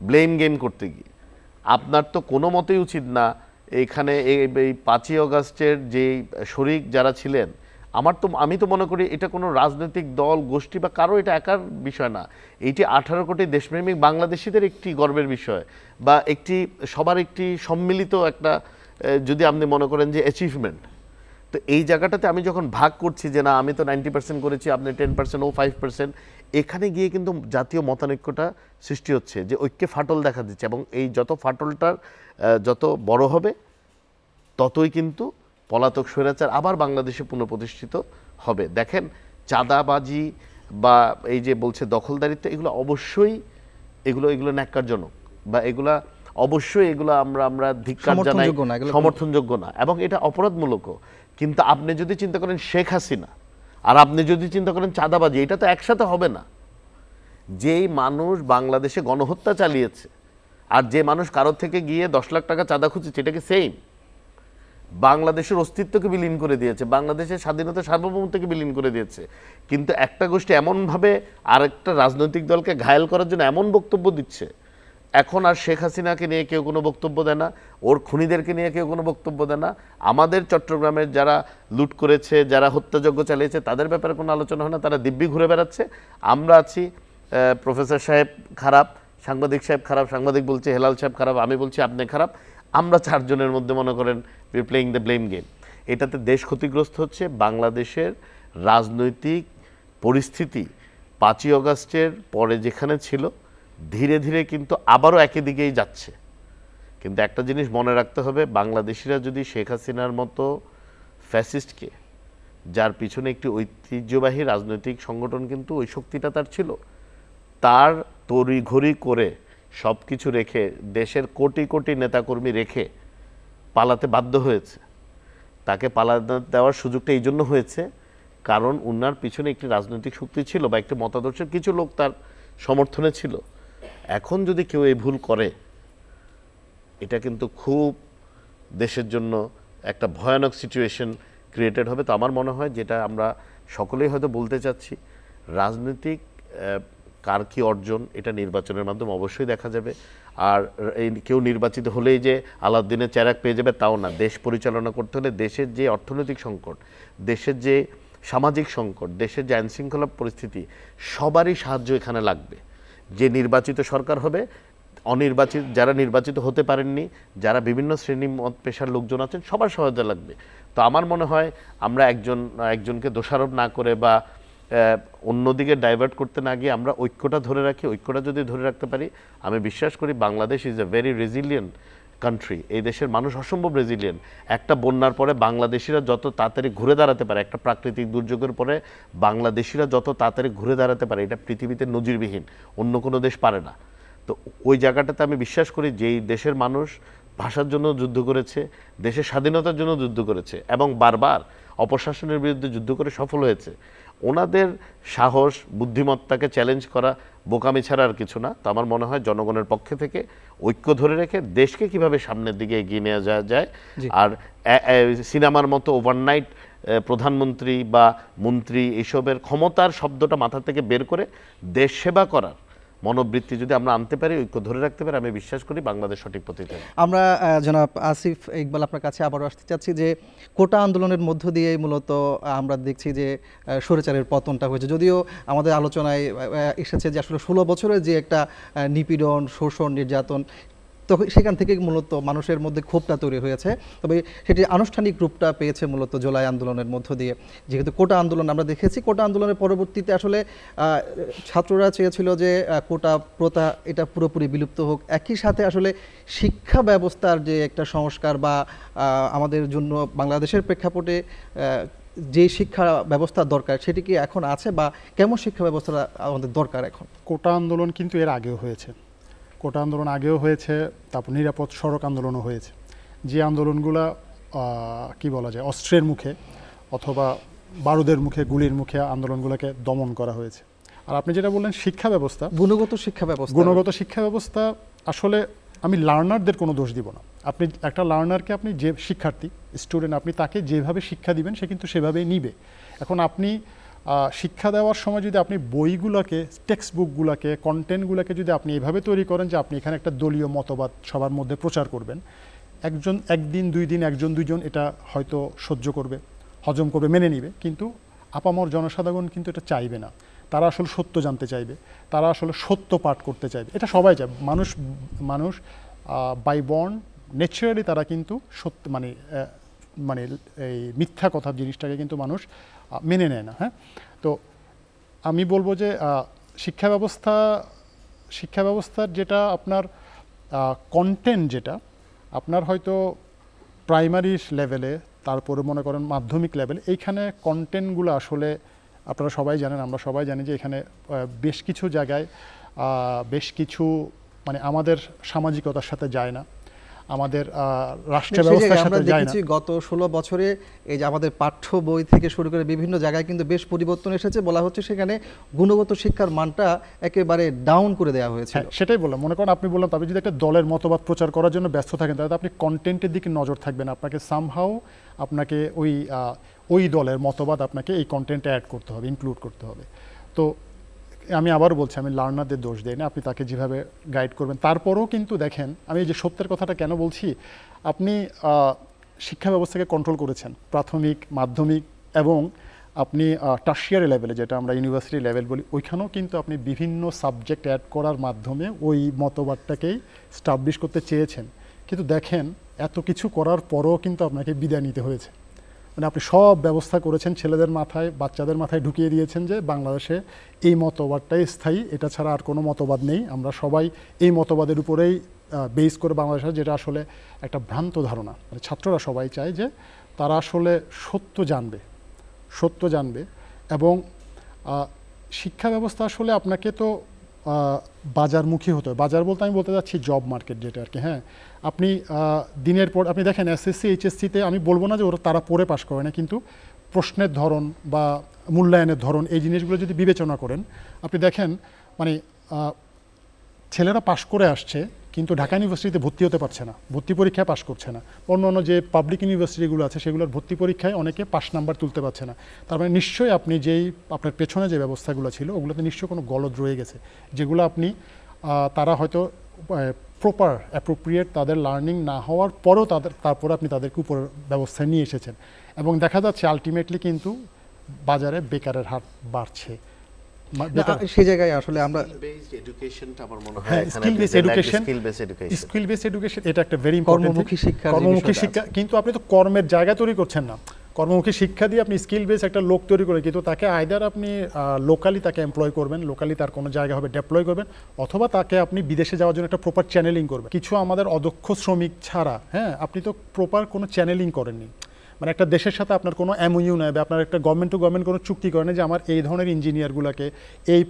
ব্লেম গেম করতে গিয়ে। আপনার তো কোনো মতেই উচিত না এখানে এই 5ই আগস্টের যে শরিক যারা ছিলেন, আমি তো মনে করি এটা কোনো রাজনৈতিক দল, গোষ্ঠী বা কারো এটা একার বিষয় না। এইটি 18 কোটি দেশপ্রেমিক বাংলাদেশিদের একটি গর্বের বিষয়, বা সবার একটি সম্মিলিত একটা, যদি আপনি মনে করেন যে অ্যাচিভমেন্ট। তো এই জায়গাটাতে আমি যখন ভাগ করছি যে না আমি তো 90% করেছি, আপনি 10%, ও 5%, এখানে গিয়ে কিন্তু জাতীয় মতানৈক্যটা সৃষ্টি হচ্ছে, যে ঐক্যে ফাটল দেখা দিচ্ছে। এবং এই যত ফাটলটার যত বড় হবে, ততই কিন্তু পলাতক স্বৈরাচার আবার বাংলাদেশে পুনঃপ্রতিষ্ঠিত হবে। দেখেন, চাঁদাবাজি বা এই যে বলছে দখলদারিত্ব, এগুলো অবশ্যই এগুলো ন্যাক্কারজনক, বা এগুলা অবশ্যই আমরা ধিক্কার জানাই, সমর্থনযোগ্য না, এবং এটা অপরাধমূলকও। কিন্তু আপনি যদি চিন্তা করেন শেখ হাসিনা, আর আপনি যদি চিন্তা করেন চাঁদাবাজি, এটা তো একসাথে হবে না। যেই মানুষ বাংলাদেশে গণহত্যা চালিয়েছে, আর যে মানুষ কারোর থেকে গিয়ে 10 লাখ টাকা চাঁদা খুঁজছে, এটাকে সেম। বাংলাদেশের অস্তিত্বকে বিলীন করে দিয়েছে, বাংলাদেশের স্বাধীনতা সার্বভৌমত্বকে বিলীন করে দিয়েছে। কিন্তু একটা গোষ্ঠী এমনভাবে আরেকটা রাজনৈতিক দলকে ঘায়েল করার জন্য এমন বক্তব্য দিচ্ছে, এখন আর শেখ হাসিনাকে নিয়ে কেউ কোনো বক্তব্য দেয় না, ওর খুনিদেরকে নিয়ে কেউ কোনো বক্তব্য দেয় না, আমাদের চট্টগ্রামের যারা লুট করেছে, যারা হত্যাযজ্ঞ চালিয়েছে, তাদের ব্যাপারে কোনো আলোচনা হয় না, তারা দিব্যি ঘুরে বেড়াচ্ছে। আমরা আছি, প্রফেসর সাহেব খারাপ, সাংবাদিক সাহেব খারাপ, সাংবাদিক বলছে হেলাল সাহেব খারাপ, আমি বলছি আপনি খারাপ, আমরা 4 জনের মধ্যে মনে করেন we playing the blame game. এটাতে দেশ ক্ষতিগ্রস্ত হচ্ছে। বাংলাদেশের রাজনৈতিক পরিস্থিতি 5ই আগস্টের পরে যেখানে ছিল, ধীরে ধীরে কিন্তু আবারও একই দিকেই যাচ্ছে। কিন্তু একটা জিনিস মনে রাখতে হবে, বাংলাদেশিরা যদি শেখ হাসিনার মতো ফ্যাসিস্টকে, যার পিছনে একটি ঐতিহ্যবাহী রাজনৈতিক সংগঠন কিন্তু ওই শক্তিটা তার ছিল, তার তড়িঘড়ি করে সব কিছু রেখে, দেশের কোটি কোটি নেতাকর্মী রেখে পালাতে বাধ্য হয়েছে। তাকে পালাতে দেওয়ার সুযোগটা এই জন্য হয়েছে কারণ উনার পিছনে একটি রাজনৈতিক শক্তি ছিল, বা একটি মতাদর্শের কিছু লোক তার সমর্থনে ছিল। এখন যদি কেউ এই ভুল করে, এটা কিন্তু খুব দেশের জন্য একটা ভয়ানক সিচুয়েশন ক্রিয়েটেড হবে। তো আমার মনে হয়, যেটা আমরা সকলেই হয়তো বলতে চাচ্ছি, রাজনৈতিক কার কি অর্জন, এটা নির্বাচনের মাধ্যমে অবশ্যই দেখা যাবে। আর এই কেউ নির্বাচিত হলেই যে আলাউদ্দিনের চেরাগ পেয়ে যাবে তাও না। দেশ পরিচালনা করতে হলে দেশের যে অর্থনৈতিক সংকট, দেশের যে সামাজিক সংকট, দেশের যে আইনশৃঙ্খলা পরিস্থিতি, সবারই সাহায্য এখানে লাগবে। যে নির্বাচিত সরকার হবে, অনির্বাচিত যারা নির্বাচিত হতে পারেননি, যারা বিভিন্ন শ্রেণী মত পেশার লোকজন আছেন, সবার সহায়তা লাগবে। তো আমার মনে হয় আমরা একজনকে দোষারোপ না করে বা অন্যদিকে ডাইভার্ট করতে না গিয়ে আমরা ঐক্যটা ধরে রাখি। ঐক্যটা যদি ধরে রাখতে পারি, আমি বিশ্বাস করি Bangladesh is a very resilient country. এই দেশের মানুষ অসম্ভব রেজিলিয়েন্ট। একটা বন্যার পরে বাংলাদেশিরা যত তাড়াতাড়ি ঘুরে দাঁড়াতে পারে, একটা প্রাকৃতিক দুর্যোগের পরে বাংলাদেশিরা যত তাড়াতাড়ি ঘুরে দাঁড়াতে পারে, এটা পৃথিবীতে নজিরবিহীন, অন্য কোনো দেশ পারে না। তো ওই জায়গাটাতে আমি বিশ্বাস করি যেই দেশের মানুষ ভাষার জন্য যুদ্ধ করেছে, দেশের স্বাধীনতার জন্য যুদ্ধ করেছে এবং বারবার অপশাসনের বিরুদ্ধে যুদ্ধ করে সফল হয়েছে, ওনাদের সাহস, বুদ্ধিমত্তাকে চ্যালেঞ্জ করা বোকামি ছাড়া আর কিছু না। তো আমার মনে হয় জনগণের পক্ষে থেকে ঐক্য ধরে রেখে দেশকে কিভাবে সামনের দিকে এগিয়ে নেওয়া যায়। আর সিনেমার মতো ওভারনাইট প্রধানমন্ত্রী বা মন্ত্রী এইসবের ক্ষমতার শব্দটা মাথা থেকে বের করে দেশ সেবা করার মনোবৃত্তি যদি আমরা আনতে পারি, ঐক্য ধরে রাখতে পারি, আমি বিশ্বাস করি বাংলাদেশ সঠিক পথে যাবে। আমরা জনাব আসিফ ইকবাল আপনার কাছে আবারও আসতে চাচ্ছি যে কোটা আন্দোলনের মধ্য দিয়ে মূলত আমরা দেখছি যে স্বৈরাচারের পতনটা হয়েছে। যদিও আমাদের আলোচনায় এসেছে যে আসলে 16 বছরের যে একটা নিপীড়ন, শোষণ, নির্যাতন, তো সেখান থেকে মূলত মানুষের মধ্যে ক্ষোভটা তৈরি হয়েছে। তবে সেটি আনুষ্ঠানিক রূপটা পেয়েছে মূলত জুলাই আন্দোলনের মধ্য দিয়ে। যেহেতু কোটা আন্দোলন আমরা দেখেছি, কোটা আন্দোলনের পরবর্তীতে আসলে ছাত্ররা চেয়েছিল যে কোটা প্রথা এটা পুরোপুরি বিলুপ্ত হোক। একই সাথে আসলে শিক্ষা ব্যবস্থার যে একটা সংস্কার বা আমাদের জন্য বাংলাদেশের প্রেক্ষাপটে যে শিক্ষা ব্যবস্থা দরকার সেটি কি এখন আছে, বা কেমন শিক্ষা ব্যবস্থা আমাদের দরকার এখন? কোটা আন্দোলন কিন্তু এর আগেও হয়েছে, কোটা আন্দোলন আগেও হয়েছে, তারপর নিরাপদ সড়ক আন্দোলনও হয়েছে। যে আন্দোলনগুলো কি বলা যায়, অস্ত্রের মুখে অথবা বারুদের মুখে, গুলির মুখে আন্দোলনগুলোকে দমন করা হয়েছে। আর আপনি যেটা বললেন শিক্ষা ব্যবস্থা, গুণগত শিক্ষা ব্যবস্থা, আসলে আমি লার্নারদের কোনো দোষ দিব না। আপনি একটা লার্নারকে, আপনি যে শিক্ষার্থী স্টুডেন্ট, আপনি তাকে যেভাবে শিক্ষা দিবেন সে কিন্তু সেভাবেই নিবে। এখন আপনি শিক্ষা দেওয়ার সময় যদি আপনি বইগুলোকে, টেক্সট বুকগুলোকে, কন্টেন্টগুলোকে যদি আপনি এভাবে তৈরি করেন যে আপনি এখানে একটা দলীয় মতবাদ সবার মধ্যে প্রচার করবেন, একদিন 2 দিন, 1-2 জন এটা হয়তো সহ্য করবে, হজম করবে, মেনে নিবে, কিন্তু আপামর জনসাধারণ কিন্তু এটা চাইবে না। তারা আসলে সত্য জানতে চাইবে, তারা আসলে সত্য পাঠ করতে চাইবে। এটা সবাই চায়। মানুষ বাই বর্ন ন্যাচারালি তারা কিন্তু সত্য মানে এই মিথ্যা কথা জিনিসটাকে কিন্তু মানুষ মেনে নেয় না। হ্যাঁ, তো আমি বলবো যে শিক্ষা ব্যবস্থার যেটা আপনার কন্টেন্ট, যেটা আপনার হয়তো প্রাইমারি লেভেলে, তারপরে মনে করেন মাধ্যমিক লেভেলে, এইখানে কন্টেন্টগুলো আসলে আপনারা সবাই জানেন, আমরা সবাই জানি যে এখানে বেশ কিছু জায়গায় বেশ কিছু মানে আমাদের সামাজিকতার সাথে যায় না, আমাদের রাষ্ট্র ব্যবস্থার সাথে যায় না। গত 16 বছরে এই যে আমাদের পাঠ্য বই থেকে শুরু করে বিভিন্ন জায়গায় কিন্তু বেশ পরিবর্তন এসেছে। বলা হচ্ছে সেখানে গুণগত শিক্ষার মানটা একেবারে ডাউন করে দেওয়া হয়েছে। সেটাই বললাম, মনে করেন আপনি বললাম আপনি যদি একটা দলের মতবাদ প্রচার করার জন্য ব্যস্ত থাকেন, তাহলে আপনি কন্টেন্টের দিকে নজর থাকবেন, আপনাকে সামহাউ আপনাকে ওই দলের মতবাদ আপনাকে এই কন্টেন্টে অ্যাড করতে হবে, ইনক্লুড করতে হবে। তো আমি আবারও বলছি, আমি লার্নারদের দোষ দেই না, আপনি তাকে যেভাবে গাইড করবেন। তারপরেও কিন্তু দেখেন, আমি এই যে সত্যের কথাটা কেন বলছি, আপনি শিক্ষা ব্যবস্থাকে কন্ট্রোল করেছেন প্রাথমিক, মাধ্যমিক এবং আপনি টার্সিয়ারি লেভেলে, যেটা আমরা ইউনিভার্সিটি লেভেল বলি, ওইখানেও কিন্তু আপনি বিভিন্ন সাবজেক্ট অ্যাড করার মাধ্যমে ওই মতবাদটাকেই স্টাবলিশ করতে চেয়েছেন। কিন্তু দেখেন, এত কিছু করার পরও কিন্তু আপনাকে বিদায় নিতে হয়েছে। মানে আপনি সব ব্যবস্থা করেছেন, ছেলেদের মাথায়, বাচ্চাদের মাথায় ঢুকিয়ে দিয়েছেন যে বাংলাদেশে এই মতবাদটাই স্থায়ী, এটা ছাড়া আর কোনো মতবাদ নেই, আমরা সবাই এই মতবাদের উপরেই বেস করে বাংলাদেশে, যেটা আসলে একটা ভ্রান্ত ধারণা। মানে ছাত্ররা সবাই চায় যে তারা আসলে সত্য জানবে এবং শিক্ষা ব্যবস্থা আসলে আপনাকে তো বাজারমুখী হতে হবে। বাজার বলতে আমি বলতে যাচ্ছি জব মার্কেট, যেটা আর কি। হ্যাঁ, আপনি দিনের পর আপনি দেখেন এসএসসি, এইচএসসিতে আমি বলবো না যে তারা পড়ে পাশ করে না, কিন্তু প্রশ্নের ধরন বা মূল্যায়নের ধরন, এই জিনিসগুলো যদি বিবেচনা করেন, আপনি দেখেন মানে ছেলেরা পাশ করে আসছে কিন্তু ঢাকা ইউনিভার্সিটিতে ভর্তি হতে পারছে না, ভর্তি পরীক্ষায় পাশ করছে না। অন্য যে পাবলিক ইউনিভার্সিটিগুলো আছে সেগুলোর ভর্তি পরীক্ষায় অনেকে পাস নাম্বার তুলতে পারছে না। তার মানে নিশ্চয়ই আপনি আপনার পেছনে যে ব্যবস্থাগুলো ছিল ওগুলোতে নিশ্চয়ই কোনো গলদ রয়ে গেছে, যেগুলো আপনি তারা হয়তো প্রপার অ্যাপ্রোপ্রিয়েট তাদের লার্নিং না হওয়ার পরেও তারপরে আপনি তাদেরকে উপর ব্যবস্থায় নিয়ে এসেছেন। এবং দেখা যাচ্ছে আলটিমেটলি কিন্তু বাজারে বেকারের হার বাড়ছে। সেই জায়গায় আসলে আমরা স্কিল বেসড এডুকেশন এটা একটা ভেরি ইম্পর্টেন্ট কর্মমুখী শিক্ষা। কিন্তু আপনি তো কর্মের জায়গা তৈরি করছেন না। কর্মমুখী শিক্ষা দিয়ে আপনি স্কিল বেস একটা লোক তৈরি করে, কিন্তু তাকে আইদার আপনি লোকালি তাকে এমপ্লয় করবেন, লোকালি তার কোনো জায়গা হবে ডেপ্লয় করবেন, অথবা তাকে আপনি বিদেশে যাওয়ার জন্য একটা প্রপার চ্যানেলিং করবেন। কিছু আমাদের অদক্ষ শ্রমিক ছাড়া আপনি তো প্রপার কোনো চ্যানেলিং করেননি। মানে একটা দেশের সাথে আপনার কোনো এমওইউ নেই, বা আপনার একটা গভর্নমেন্ট টু গভর্নমেন্ট কোনো চুক্তি করে না যে আমার এই ধরনের ইঞ্জিনিয়ারগুলোকে, এই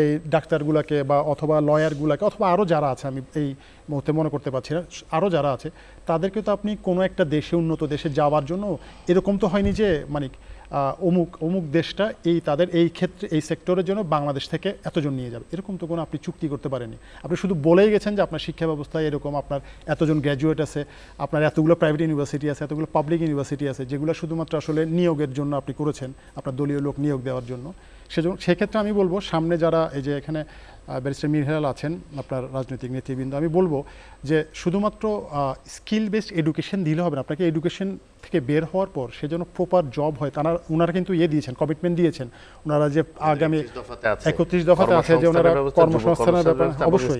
এই ডাক্তারগুলোকে, বা অথবা লয়ারগুলোকে, অথবা আরও যারা আছে, আমি এই মুহূর্তে মনে করতে পারছি না, আরও যারা আছে তাদেরকে তো আপনি কোনো একটা দেশে, উন্নত দেশে যাওয়ার জন্য এরকম তো হয়নি যে মানে অমুক দেশটা তাদের এই ক্ষেত্রে এই সেক্টরের জন্য বাংলাদেশ থেকে এতজন নিয়ে যাবে, এরকম তো কোনো আপনি চুক্তি করতে পারেননি। আপনি শুধু বলেই গেছেন যে আপনার শিক্ষা ব্যবস্থায় এরকম, আপনার এতজন গ্র্যাজুয়েট আছে, আপনার এতগুলো প্রাইভেট ইউনিভার্সিটি আছে, এতগুলো পাবলিক ইউনিভার্সিটি আছে, যেগুলো শুধুমাত্র আসলে নিয়োগের জন্য আপনি করেছেন, আপনার দলীয় লোক নিয়োগ দেওয়ার জন্য। সেক্ষেত্রে আমি বলবো সামনে যারা এই যে এখানে ব্যারিস্টার মীর হেলাল আছেন, আপনার রাজনৈতিক নেতৃবৃন্দ, আমি বলবো যে শুধুমাত্র স্কিল বেসড এডুকেশন দিলে হবে না। আপনাকে এডুকেশন থেকে বের হওয়ার পর সে যেন প্রপার জব হয়, ওনারা কিন্তু দিয়েছেন, কমিটমেন্ট দিয়েছেন ওনারা, যে আগামী 31 দফাতে আছে যে ওনারা কর্মসংস্থানের ব্যাপারে অবশ্যই।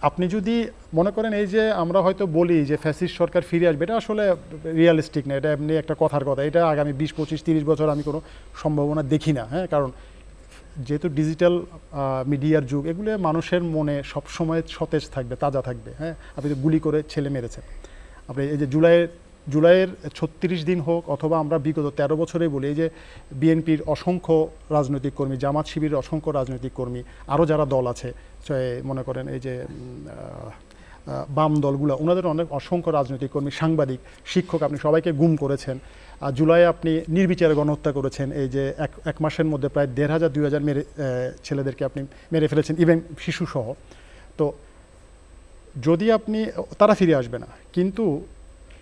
আপনি যদি মনে করেন এই যে আমরা হয়তো বলি যে ফ্যাসিস্ট সরকার ফিরে আসবে, এটা আসলে রিয়ালিস্টিক না, এটা এমনি একটা কথার কথা। এটা আগামী 20, 25, 30 বছর আমি কোনো সম্ভাবনা দেখি না। কারণ যেহেতু ডিজিটাল মিডিয়ার যুগ, এগুলো মানুষের মনে সবসময় সতেজ থাকবে, তাজা থাকবে। আপনি তো গুলি করে ছেলে মেরেছেন, আপনি এই যে জুলাইয়ের 36 দিন হোক, অথবা আমরা বিগত 13 বছরেই বলি, এই যে বিএনপির অসংখ্য রাজনৈতিক কর্মী, জামাত শিবিরের অসংখ্য রাজনৈতিক কর্মী, আরও যারা দল আছে, মনে করেন এই যে বাম দলগুলো, ওনাদের অসংখ্য রাজনৈতিক কর্মী, সাংবাদিক, শিক্ষক, আপনি সবাইকে গুম করেছেন। জুলাইয়ে আপনি নির্বিচারে গণহত্যা করেছেন। এই যে এক মাসের মধ্যে প্রায় 1500-2000 ছেলেদেরকে আপনি মেরে ফেলেছেন, ইভেন শিশুসহ। তো যদি তারা ফিরে আসবে না, কিন্তু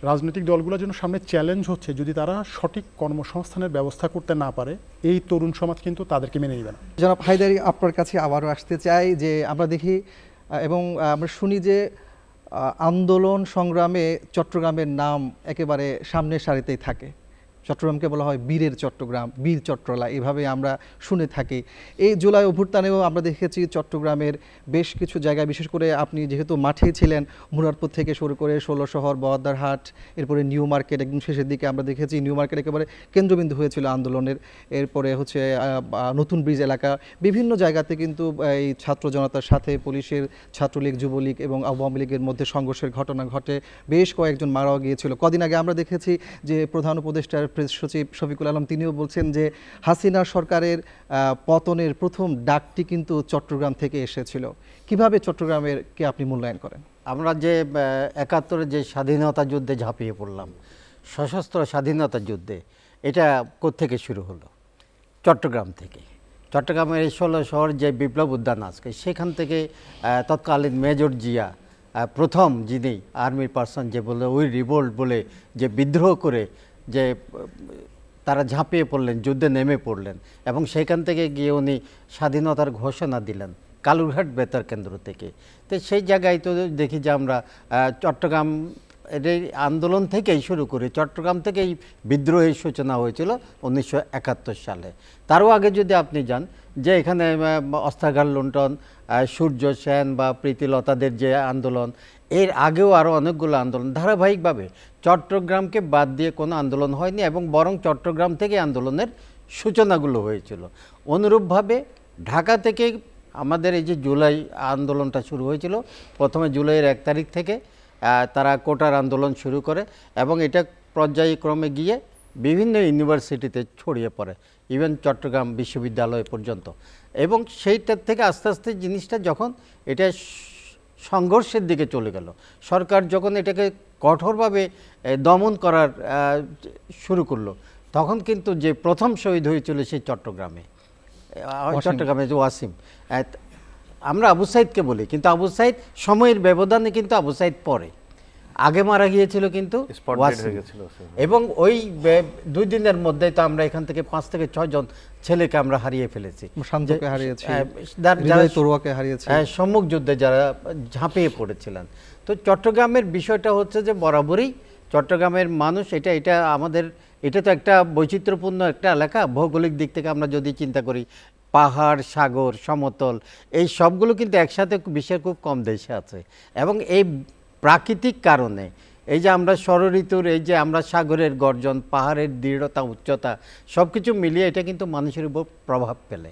রাজনৈতিক দলগুলোর জন্য সামনে চ্যালেঞ্জ হচ্ছে, যদি তারা সঠিক কর্মসংস্থানের ব্যবস্থা করতে না পারে, এই তরুণ সমাজ কিন্তু তাদেরকে মেনে নেবে না। জনাব হায়দারি, আপনার কাছে আবারও আসতে চাই যে আমরা দেখি এবং আমরা শুনি যে আন্দোলন সংগ্রামে চট্টগ্রামের নাম একেবারে সামনের সারিতেই থাকে। চট্টগ্রামকে বলা হয় বীরের চট্টগ্রাম, বীর চট্টলা, এভাবে আমরা শুনে থাকি। এই জুলাই অভ্যুত্থানেও আমরা দেখেছি চট্টগ্রামের বেশ কিছু জায়গায়, বিশেষ করে আপনি যেহেতু মাঠে ছিলেন, মুরাদপুর থেকে শুরু করে 16 শহর, বহদ্দারহাট, এরপরে নিউ মার্কেট, একদম শেষের দিকে আমরা দেখেছি নিউ মার্কেট একেবারে কেন্দ্রবিন্দু হয়েছিল আন্দোলনের। এরপরে হচ্ছে নতুন ব্রিজ এলাকা, বিভিন্ন জায়গাতে কিন্তু এই ছাত্র জনতার সাথে পুলিশের, ছাত্রলীগ, যুবলীগ এবং আওয়ামী লীগের মধ্যে সংঘর্ষের ঘটনা ঘটে, বেশ কয়েকজন মারাও গিয়েছিল। কদিন আগে আমরা দেখেছি যে প্রধান উপদেষ্টার প্রেস সচিব শফিকুল আলম, তিনিও বলছেন যে হাসিনা সরকারের পতনের প্রথম ডাকটি কিন্তু চট্টগ্রাম থেকে এসেছিল। কিভাবে চট্টগ্রামের কে আপনি মূল্যায়ন করেন? আমরা যে 71-এ যে স্বাধীনতা যুদ্ধে ঝাঁপিয়ে পড়লাম, সশস্ত্র স্বাধীনতা যুদ্ধে, এটা কোত্থেকে শুরু হলো? চট্টগ্রাম থেকে। চট্টগ্রামের 16 শহর যে বিপ্লব উদ্যান আজকে, সেখান থেকে তৎকালীন মেজর জিয়া প্রথম, যিনি আর্মির পার্সন, যে বলে ওই রিভোল্ট বলে যে বিদ্রোহ করে যে তারা ঝাঁপিয়ে পড়লেন, যুদ্ধে নেমে পড়লেন, এবং সেখান থেকে গিয়ে উনি স্বাধীনতার ঘোষণা দিলেন কালুরঘাট বেতার কেন্দ্র থেকে। তো সেই জায়গায় তো দেখি যে আমরা চট্টগ্রাম এই আন্দোলন থেকেই শুরু করি, চট্টগ্রাম থেকেই বিদ্রোহের সূচনা হয়েছিল 1971 সালে। তারও আগে যদি আপনি যান, যে এখানে অস্ত্রাগার লুণ্ঠন, সূর্য সেন বা প্রীতিলতাদের যে আন্দোলন, এর আগেও আরও অনেকগুলো আন্দোলন ধারাবাহিকভাবে, চট্টগ্রামকে বাদ দিয়ে কোনো আন্দোলন হয়নি, এবং বরং চট্টগ্রাম থেকে আন্দোলনের সূচনাগুলো হয়েছিল। অনুরূপভাবে ঢাকা থেকে আমাদের এই যে জুলাই আন্দোলনটা শুরু হয়েছিল, প্রথমে জুলাইয়ের 1 তারিখ থেকে তারা কোটার আন্দোলন শুরু করে, এবং এটা পর্যায়ক্রমে গিয়ে বিভিন্ন ইউনিভার্সিটিতে ছড়িয়ে পড়ে, ইভেন চট্টগ্রাম বিশ্ববিদ্যালয় পর্যন্ত। এবং সেইটার থেকে আস্তে আস্তে জিনিসটা যখন এটা সংঘর্ষের দিকে চলে গেল, সরকার যখন এটাকে কঠোরভাবে দমন করার শুরু করলো, তখন কিন্তু যে প্রথম শহীদ হয়েছিল সেই চট্টগ্রামে যে ওয়াসিম, আমরা আবু সাইদকে বলি, কিন্তু আবু সাইদ সময়ের ব্যবধানে কিন্তু আবু সাইদ পরে, আগে মারা গিয়েছিল কিন্তু Spot dead ওয়াসিম। হয়ে গেছিল, ওয়াসিম। এবং ওই 2 দিনের মধ্যে তো আমরা এখান থেকে 5 থেকে 6 জন ছেলেকে আমরা হারিয়ে ফেলেছি। শান্তকে হারিয়েছি, যারা হৃদয় তরুয়াকে হারিয়েছি, সম্মুখ যুদ্ধে যারা ঝাঁপিয়ে পড়েছিলেন। তো চট্টগ্রামের বিষয়টা হচ্ছে যে বরাবরই চট্টগ্রামের মানুষ, এটা আমাদের, এটা তো একটা বৈচিত্র্যপূর্ণ একটা এলাকা। ভৌগোলিক দিক থেকে আমরা যদি চিন্তা করি, পাহাড়, সাগর, সমতল, এই সবগুলো কিন্তু একসাথে বিশ্বের খুব কম দেশে আছে। এবং এই প্রাকৃতিক কারণে এই যে আমরা ষড়ঋতুর, এই যে আমরা সাগরের গর্জন, পাহাড়ের দৃঢ়তা, উচ্চতা, সব কিছু মিলিয়ে এটা কিন্তু মানুষের উপর প্রভাব ফেলে।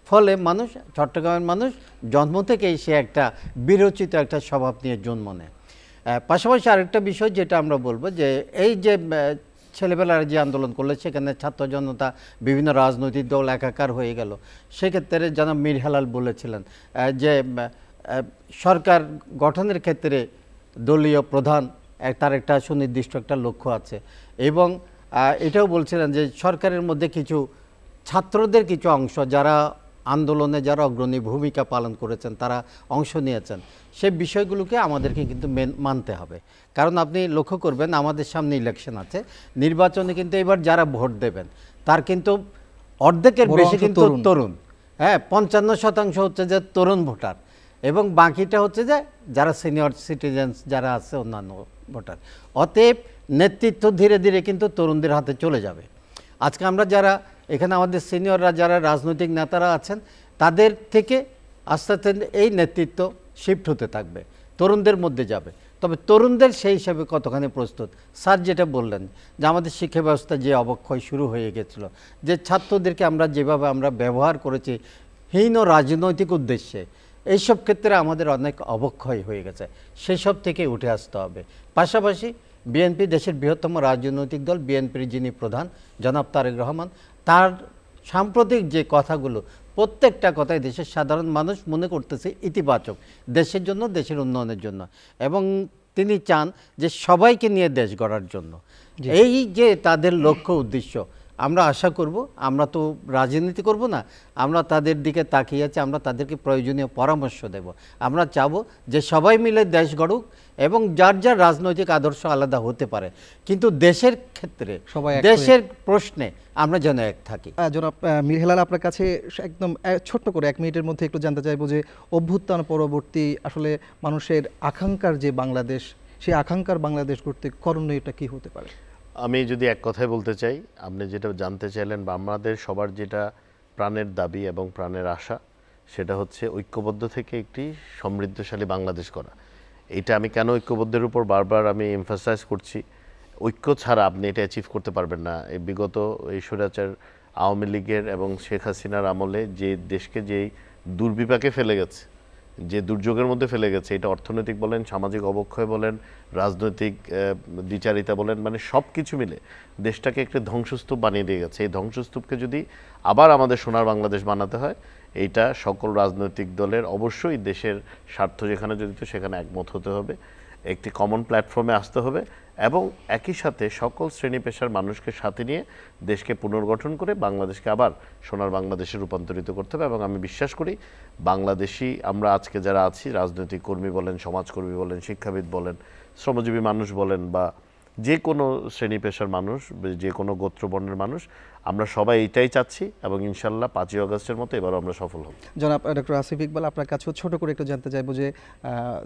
ফলে মানুষ, চট্টগ্রামের মানুষ জন্ম থেকেই সে একটা বিরচিত একটা স্বভাব নিয়ে জন্ম নেয়। পাশাপাশি আরেকটা বিষয় যেটা আমরা বলবো, যে এই যে ছেলেবেলার যে আন্দোলন করলে সেখানে ছাত্র জনতা, বিভিন্ন রাজনৈতিক দল একাকার হয়ে গেল। সেক্ষেত্রে জনাব মীর হেলাল বলেছিলেন যে সরকার গঠনের ক্ষেত্রে দলীয় প্রধান তার একটা সুনির্দিষ্ট একটা লক্ষ্য আছে, এবং এটাও বলছিলেন যে সরকারের মধ্যে কিছু ছাত্রদের কিছু অংশ যারা আন্দোলনে যারা অগ্রণী ভূমিকা পালন করেছেন, তারা অংশ নিয়েছেন, সেই বিষয়গুলোকে আমাদেরকে কিন্তু মানতে হবে। কারণ আপনি লক্ষ্য করবেন আমাদের সামনে ইলেকশন আছে, নির্বাচনে কিন্তু এবার যারা ভোট দেবেন তার কিন্তু অর্ধেকের বেশি কিন্তু তরুণ। হ্যাঁ, 55% হচ্ছে যে তরুণ ভোটার, এবং বাকিটা হচ্ছে যে যারা সিনিয়র সিটিজেন্স যারা আছে, অন্যান্য ভোটার। অতএব নেতৃত্ব ধীরে ধীরে কিন্তু তরুণদের হাতে চলে যাবে। আজকে আমরা যারা এখানে আমাদের সিনিয়ররা যারা রাজনৈতিক নেতারা আছেন, তাদের থেকে আস্তে আস্তে এই নেতৃত্ব শিফট হতে থাকবে, তরুণদের মধ্যে যাবে। তবে তরুণদের সেই হিসাবে কতখানি প্রস্তুত, স্যার যেটা বললেন যে আমাদের শিক্ষা ব্যবস্থা যে অবক্ষয় শুরু হয়ে গেছিল, যে ছাত্রদেরকে আমরা যেভাবে আমরা ব্যবহার করেছি হীন রাজনৈতিক উদ্দেশ্যে, এইসব ক্ষেত্রে আমাদের অনেক অবক্ষয় হয়ে গেছে, সেই সব থেকে উঠে আসতে হবে। পাশাপাশি বিএনপি দেশের বৃহত্তম রাজনৈতিক দল, বিএনপির যিনি প্রধান জনাব তারেক রহমান, তার সাম্প্রতিক যে কথাগুলো, প্রত্যেকটা কথাই দেশের সাধারণ মানুষ মনে করতেছে ইতিবাচক, দেশের জন্য, দেশের উন্নয়নের জন্য, এবং তিনি চান যে সবাইকে নিয়ে দেশ গড়ার জন্য। এই যে তাদের লক্ষ্য উদ্দেশ্য, আমরা আশা করব, আমরা তো রাজনীতি করব না, আমরা তাদের দিকে তাকিয়ে আছি, আমরা তাদেরকে প্রয়োজনীয় পরামর্শ দেব। আমরা চাবো যে সবাই মিলে দেশ গড়ুক, এবং যার যার রাজনৈতিক আদর্শ আলাদা হতে পারে, কিন্তু দেশের ক্ষেত্রে, দেশের প্রশ্নে আমরা যেন এক থাকি। জনাব মীর হেলাল, আপনার কাছে একদম ছোট্ট করে 1 মিনিটের মধ্যে একটু জানতে চাইবো যে অভ্যুত্থান পরবর্তী আসলে মানুষের আকাঙ্ক্ষার যে বাংলাদেশ, সেই আকাঙ্ক্ষার বাংলাদেশ গড়তে করণীয়টা কি হতে পারে? আমি যদি এক কথায় বলতে চাই, আপনি যেটা জানতে চাইলেন বা আমাদের সবার যেটা প্রাণের দাবি এবং প্রাণের আশা, সেটা হচ্ছে ঐক্যবদ্ধ থেকে একটি সমৃদ্ধশালী বাংলাদেশ করা। এটা আমি কেন ঐক্যবদ্ধের উপর বারবার আমি এমফাসাইজ করছি, ঐক্য ছাড়া আপনি এটা অ্যাচিভ করতে পারবেন না। এই বিগত এই স্বৈরাচার আওয়ামী লীগের এবং শেখ হাসিনার আমলে যে দেশকে যেই দুর্বিপাকে ফেলে গেছে, যে দুর্যোগের মধ্যে ফেলে গেছে, এটা অর্থনৈতিক বলেন, সামাজিক অবক্ষয় বলেন, রাজনৈতিক দ্বিচারিতা বলেন, মানে সব কিছু মিলে দেশটাকে একটা ধ্বংসস্তূপ বানিয়ে দিয়ে গেছে। এই ধ্বংসস্তূপকে যদি আবার আমাদের সোনার বাংলাদেশ বানাতে হয়, এইটা সকল রাজনৈতিক দলের অবশ্যই দেশের স্বার্থ যেখানে জড়িত সেখানে একমত হতে হবে, একটি কমন প্ল্যাটফর্মে আসতে হবে, এবং একই সাথে সকল শ্রেণী পেশার মানুষকে সাথে নিয়ে দেশকে পুনর্গঠন করে বাংলাদেশকে আবার সোনার বাংলাদেশে রূপান্তরিত করতে হবে। এবং আমি বিশ্বাস করি বাংলাদেশি আমরা আজকে যারা আছি, রাজনৈতিক কর্মী বলেন, সমাজকর্মী বলেন, শিক্ষাবিদ বলেন, শ্রমজীবী মানুষ বলেন, বা যে কোনো শ্রেণী পেশার মানুষ, যে কোনো গোত্রবর্ণের মানুষ, আমরা সবাই এইটাই চাচ্ছি, এবং ইনশাল্লাহ 5ই আগস্টের মতো এবারও আমরা সফল হব। জনাব ডক্টর আসিফ ইকবাল, আপনার কাছেও ছোট করে একটু জানতে চাইবো যে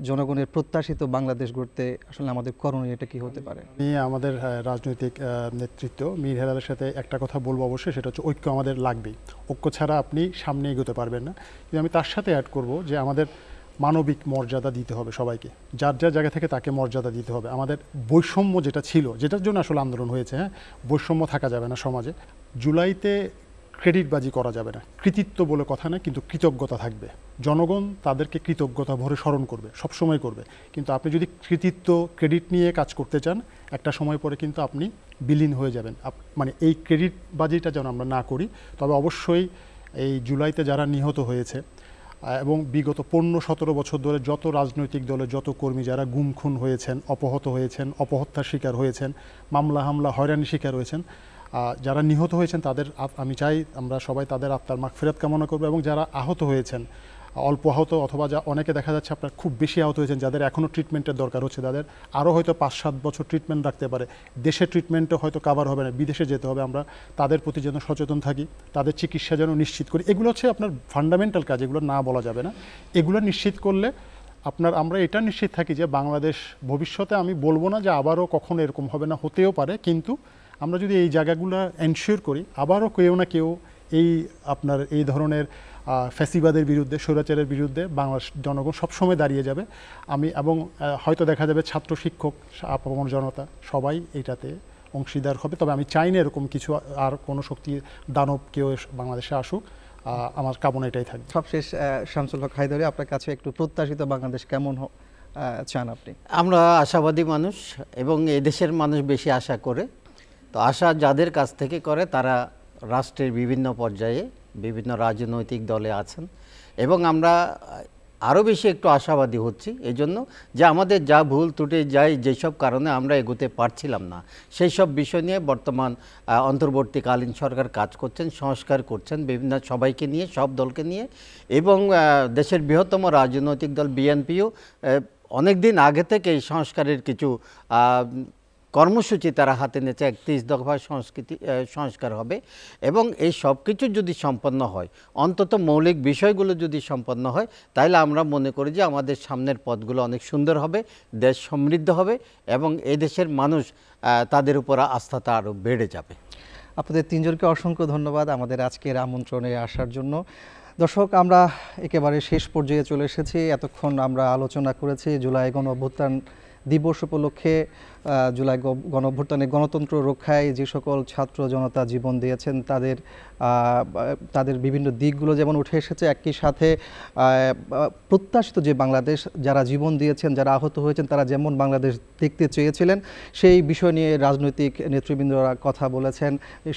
জনগণের প্রত্যাশিত বাংলাদেশ গড়তে আসলে আমাদের করণীয় এটা কি হতে পারে? আমি আমাদের রাজনৈতিক নেতৃত্ব মীর হেলালের সাথে একটা কথা বলবো অবশ্যই, সেটা হচ্ছে ঐক্য আমাদের লাগবেই। ঐক্য ছাড়া আপনি সামনে এগোতে পারবেন না। কিন্তু আমি তার সাথে অ্যাড করব যে আমাদের মানবিক মর্যাদা দিতে হবে সবাইকে, যার যার জায়গা থেকে তাকে মর্যাদা দিতে হবে। আমাদের বৈষম্য যেটা ছিল, যেটার জন্য আসলে আন্দোলন হয়েছে, হ্যাঁ, বৈষম্য থাকা যাবে না সমাজে। জুলাইতে ক্রেডিটবাজি করা যাবে না, কৃতিত্ব বলে কথা না, কিন্তু কৃতজ্ঞতা থাকবে। জনগণ তাদেরকে কৃতজ্ঞতা ভরে স্মরণ করবে, সবসময় করবে। কিন্তু আপনি যদি কৃতিত্ব, ক্রেডিট নিয়ে কাজ করতে চান, একটা সময় পরে কিন্তু আপনি বিলীন হয়ে যাবেন। মানে এই ক্রেডিটবাজিটা যেন আমরা না করি। তবে অবশ্যই এই জুলাইতে যারা নিহত হয়েছে এবং বিগত 15-17 বছর ধরে যত রাজনৈতিক দলের যত কর্মী যারা গুম খুন হয়েছেন, অপহত হয়েছেন, অপহত্যার শিকার হয়েছেন, মামলা হামলা হয়রানির শিকার হয়েছেন, যারা নিহত হয়েছেন তাদের আমি চাই আমরা সবাই তাদের আত্মার মাগফিরাত কামনা করব, এবং যারা আহত হয়েছেন অল্প আহত অথবা অনেকে দেখা যাচ্ছে আপনার খুব বেশি আহত হয়েছেন, যাদের এখনও ট্রিটমেন্টের দরকার হচ্ছে, তাদের আরও হয়তো 5-7 বছর ট্রিটমেন্ট রাখতে পারে, দেশের ট্রিটমেন্টও হয়তো কাভার হবে না, বিদেশে যেতে হবে। আমরা তাদের প্রতি যেন সচেতন থাকি, তাদের চিকিৎসা যেন নিশ্চিত করি। এগুলো হচ্ছে আপনার ফান্ডামেন্টাল কাজ, এগুলো না বলা যাবে না। এগুলো নিশ্চিত করলে আমরা এটা নিশ্চিত থাকি যে বাংলাদেশ ভবিষ্যতে, আমি বলবো না যে আবারও কখনো এরকম হবে না, হতেও পারে, কিন্তু আমরা যদি এই জায়গাগুলো এনশিওর করি, আবারও কেউ না কেউ এই ধরনের ফ্যাসিবাদের বিরুদ্ধে, স্বৈরাচারের বিরুদ্ধে বাংলাদেশ জনগণ সবসময় দাঁড়িয়ে যাবে। এবং হয়তো দেখা যাবে ছাত্র, শিক্ষক, আপামর জনতা সবাই এইটাতে অংশীদার হবে। তবে আমি চাই না এরকম কিছু আর কোনো শক্তি, দানব কেউ বাংলাদেশে আসুক। আমার কামনা এটাই থাকবে। সবশেষ শামসুল হক হায়দারি, আপনার কাছে একটু প্রত্যাশিত বাংলাদেশ কেমন চান আপনি? আমরা আশাবাদী মানুষ এবং এদেশের মানুষ বেশি আশা করে। তো আশা যাদের কাছ থেকে করে তারা রাষ্ট্রের বিভিন্ন পর্যায়ে বিভিন্ন রাজনৈতিক দলে আছেন, এবং আমরা আরও বেশি একটু আশাবাদী হচ্ছি এই জন্য যে আমাদের যা ভুল ত্রুটি যায়, যেসব কারণে আমরা এগোতে পারছিলাম না, সেই সব বিষয় নিয়ে বর্তমান অন্তর্বর্তীকালীন সরকার কাজ করছেন, সংস্কার করছেন বিভিন্ন সবাইকে নিয়ে, সব দলকে নিয়ে। এবং দেশের বৃহত্তম রাজনৈতিক দল বিএনপিও অনেক দিন আগে থেকে এই সংস্কারের কিছু কর্মসূচি তারা হাতে নিয়েছে। 31 দফা সংস্কার হবে, এবং এই সব কিছু যদি সম্পন্ন হয়, অন্তত মৌলিক বিষয়গুলো যদি সম্পন্ন হয়, তাহলে আমরা মনে করি যে আমাদের সামনের পথগুলো অনেক সুন্দর হবে, দেশ সমৃদ্ধ হবে, এবং এই দেশের মানুষ তাদের উপর আস্থাটা আরও বেড়ে যাবে। আপনাদের তিনজনকে অসংখ্য ধন্যবাদ আমাদের আজকের আমন্ত্রণে আসার জন্য। দর্শক, আমরা একেবারে শেষ পর্যায়ে চলে এসেছি। এতক্ষণ আমরা আলোচনা করেছি জুলাই গণঅভ্যুত্থান দিবস উপলক্ষে জুলাই গণঅভ্যুত্থানে গণতন্ত্র রক্ষায় যে সকল ছাত্র জনতা জীবন দিয়েছেন তাদের বিভিন্ন দিকগুলো যেমন উঠে এসেছে, একই সাথে প্রত্যাশিত যে বাংলাদেশ, যারা জীবন দিয়েছেন, যারা আহত হয়েছেন, তারা যেমন বাংলাদেশ দেখতে চেয়েছিলেন, সেই বিষয় নিয়ে রাজনৈতিক নেতৃবৃন্দরা কথা বলেছেন,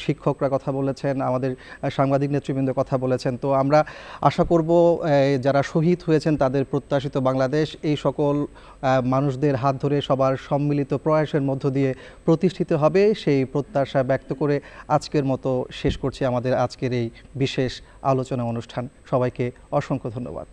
শিক্ষকরা কথা বলেছেন, আমাদের সাংবাদিক নেতৃবৃন্দ কথা বলেছেন। তো আমরা আশা করব যারা শহীদ হয়েছেন তাদের প্রত্যাশিত বাংলাদেশ এই সকল মানুষদের হাত ধরে সবার সম্মিলিত প্রয়াসের মধ্য দিয়ে প্রতিষ্ঠিত হবে, সেই প্রত্যাশা ব্যক্ত করে আজকের মতো শেষ করছি আমাদের আজকের এই বিশেষ আলোচনা অনুষ্ঠান। সবাইকে অসংখ্য ধন্যবাদ।